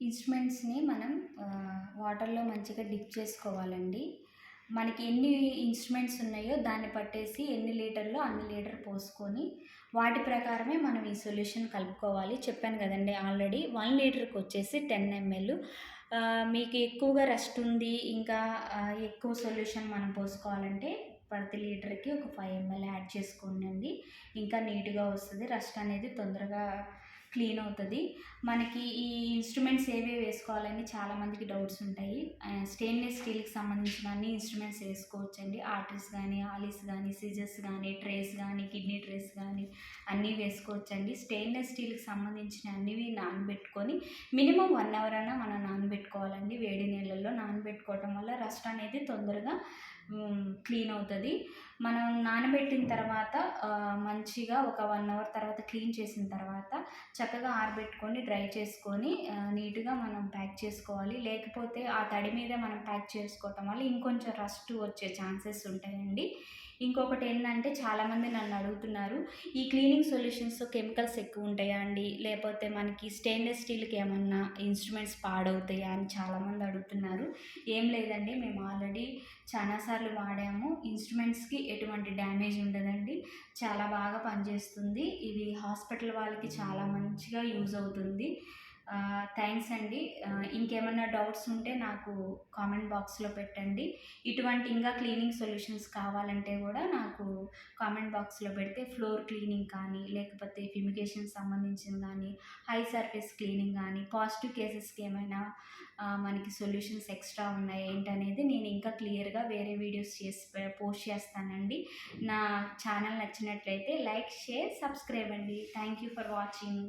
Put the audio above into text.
ఇన్స్ట్రుమెంట్స్ని మనం వాటర్లో మంచిగా డిప్ చేసుకోవాలండి. మనకి ఎన్ని ఇన్స్ట్రుమెంట్స్ ఉన్నాయో దాన్ని పట్టేసి ఎన్ని లీటర్లో అన్ని లీటర్ పోసుకొని వాటి ప్రకారమే మనం ఈ సొల్యూషన్ కలుపుకోవాలి. చెప్పాను కదండి ఆల్రెడీ 1 లీటర్కి వచ్చేసి 10 ml. మీకు ఎక్కువగా రస్ట్ ఉంది, ఇంకా ఎక్కువ సొల్యూషన్ మనం పోసుకోవాలంటే ప్రతి లీటర్కి ఒక 5 ml యాడ్ చేసుకోండి. ఇంకా నీట్గా వస్తుంది, రస్ట్ అనేది తొందరగా క్లీన్ అవుతుంది. మనకి ఈ ఇన్స్ట్రుమెంట్స్ ఏవి వేసుకోవాలని చాలామందికి డౌట్స్ ఉంటాయి. స్టెయిన్లెస్ స్టీల్కి సంబంధించిన అన్ని ఇన్స్ట్రుమెంట్స్ వేసుకోవచ్చండి. ఆర్టరీస్ కానీ, ఆలీస్ కానీ, సిజర్స్ కానీ, ట్రేస్ కానీ, కిడ్నీ ట్రేస్ కానీ అన్నీ వేసుకోవచ్చండి. స్టెయిన్లెస్ స్టీల్కి సంబంధించిన అన్నివి నానబెట్టుకొని మినిమం 1 అవర్ అయినా మనం నానబెట్టుకోవాలండి. వేడి నీళ్ళల్లో నానబెట్టుకోవటం వల్ల రస్ట్ అనేది తొందరగా క్లీన్ అవుతుంది. మనం నానబెట్టిన తర్వాత మంచిగా ఒక 1 అవర్ తర్వాత క్లీన్ చేసిన తర్వాత చక్కగా ఆరబెట్టుకొని డ్రై చేసుకొని నీట్గా మనం ప్యాక్ చేసుకోవాలి. లేకపోతే ఆ తడి మీద మనం ప్యాక్ చేసుకోవటం వల్ల ఇంకొంచెం రస్ట్ వచ్చే ఛాన్సెస్ ఉంటాయండి. ఇంకొకటి ఏంటంటే చాలామంది నన్ను అడుగుతున్నారు, ఈ క్లీనింగ్ సొల్యూషన్స్ కెమికల్స్ ఎక్కువ ఉంటాయా అండి, లేకపోతే మనకి స్టెయిన్లెస్ స్టీల్కి ఏమన్నా ఇన్స్ట్రుమెంట్స్ పాడవుతాయా అని చాలామంది అడుగుతున్నారు. ఏం లేదండి, మేము ఆల్రెడీ చాలాసార్లు వాడాము. ఇన్స్ట్రుమెంట్స్కి ఎటువంటి డ్యామేజ్ ఉండదండి, చాలా బాగా పనిచేస్తుంది. ఇది హాస్పిటల్ వాళ్ళకి చాలా మంచిగా యూజ్ అవుతుంది. థ్యాంక్స్ అండి. ఇంకేమన్నా డౌట్స్ ఉంటే నాకు కామెంట్ బాక్స్లో పెట్టండి. ఇటువంటి ఇంకా క్లీనింగ్ సొల్యూషన్స్ కావాలంటే కూడా నాకు కామెంట్ బాక్స్లో పెడితే ఫ్లోర్ క్లీనింగ్ కానీ, లేకపోతే ఫ్యూమిగేషన్ సంబంధించింది కానీ, హై సర్ఫేస్ క్లీనింగ్ కానీ, పాజిటివ్ కేసెస్కి ఏమైనా మనకి సొల్యూషన్స్ ఎక్స్ట్రా ఉన్నాయి ఏంటనేది నేను ఇంకా క్లియర్గా వేరే వీడియోస్ చేసి పోస్ట్ చేస్తానండి. నా ఛానల్ నచ్చినట్లయితే లైక్, షేర్, సబ్స్క్రైబ్ అండి. Thank you for watching.